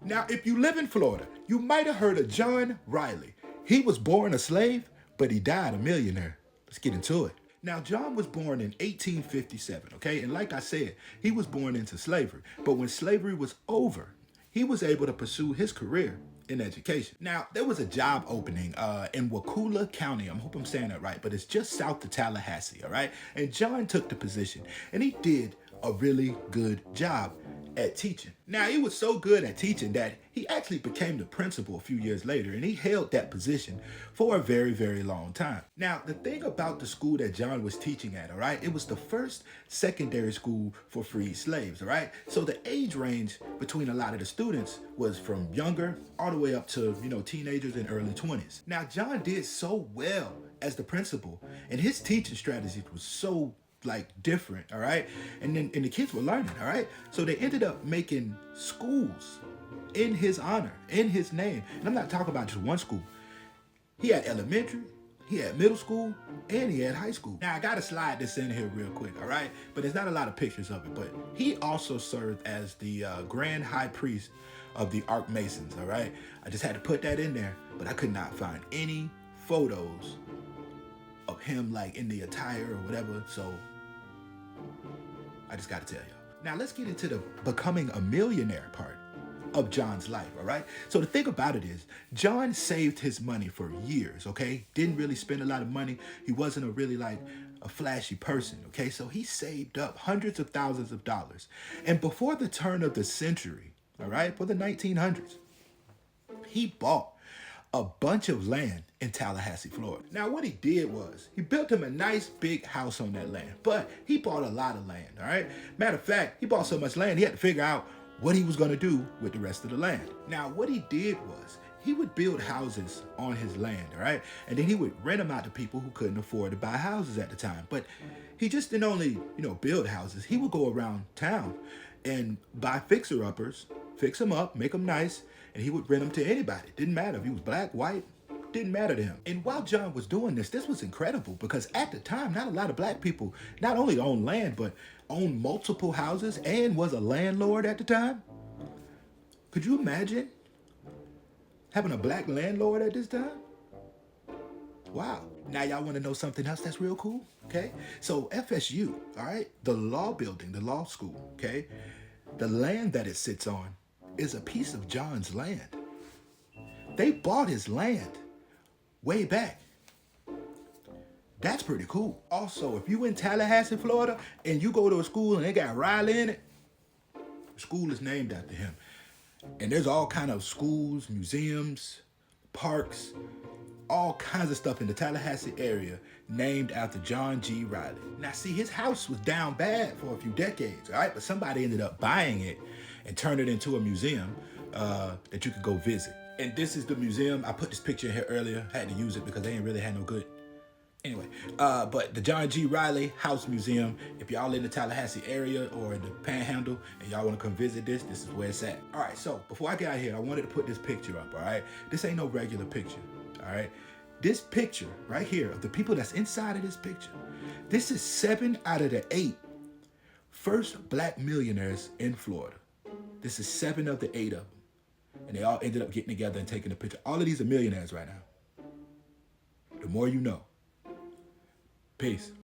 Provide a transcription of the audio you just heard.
Now, if you live in Florida, you might have heard of John Riley. He was born a slave, but he died a millionaire. Let's get into it. Now, John was born in 1857, okay? And like I said, he was born into slavery. But when slavery was over, he was able to pursue his career in education. Now, there was a job opening in Wakulla County. I hope I'm saying that right, but it's just south of Tallahassee, all right? And John took the position, and he did a really good job at teaching. Now, he was so good at teaching that he actually became the principal a few years later, and he held that position for a very, very long time. Now, the thing about the school that John was teaching at, all right, it was the first secondary school for freed slaves, all right? So the age range between a lot of the students was from younger all the way up to, teenagers and early 20s. Now, John did so well as the principal, and his teaching strategy was so different, all right? And the kids were learning, all right? So they ended up making schools in his honor, in his name. And I'm not talking about just one school. He had elementary, he had middle school, and he had high school. Now, I gotta slide this in here real quick, all right? But there's not a lot of pictures of it, but he also served as the grand high priest of the Ark Masons, all right? I just had to put that in there, but I could not find any photos of him in the attire or whatever, so I just gotta tell y'all. Now let's get into the becoming a millionaire part of John's life, all right? So the thing about it is, John saved his money for years, okay? Didn't really spend a lot of money. He wasn't a really a flashy person, okay? So he saved up hundreds of thousands of dollars. And before the turn of the century, all right, for the 1900s, he bought a bunch of land in Tallahassee, Florida. Now, what he did was he built him a nice big house on that land, but he bought a lot of land, all right? Matter of fact, he bought so much land, he had to figure out what he was going to do with the rest of the land. Now, what he did was he would build houses on his land, all right? And then he would rent them out to people who couldn't afford to buy houses at the time. But he just didn't only, build houses. He would go around town and buy fixer-uppers, fix them up, make them nice, and he would rent them to anybody. Didn't matter if he was black, white, didn't matter to him. And while John was doing this was incredible because at the time, not a lot of black people not only owned land, but owned multiple houses and was a landlord at the time. Could you imagine having a black landlord at this time? Wow. Now y'all want to know something else that's real cool? Okay. So FSU, all right, the law building, the law school, okay, the land that it sits on is a piece of John's land. They bought his land way back. That's pretty cool. Also, if you in Tallahassee, Florida, and you go to a school and they got Riley in it, the school is named after him. And there's all kind of schools, museums, parks, all kinds of stuff in the Tallahassee area named after John G. Riley. Now, see, his house was down bad for a few decades, all right? But somebody ended up buying it and turned it into a museum that you could go visit. And this is the museum. I put this picture in here earlier. I had to use it because they ain't really had no good. Anyway, but the John G. Riley House Museum, if y'all in the Tallahassee area or in the Panhandle and y'all want to come visit this is where it's at. All right, so before I get out of here, I wanted to put this picture up, all right? This ain't no regular picture, all right? This picture right here of the people that's inside of this picture, this is 7 out of the 8 first black millionaires in Florida. This is 7 of the 8 of them. And they all ended up getting together and taking a picture. All of these are millionaires right now. The more you know. Peace.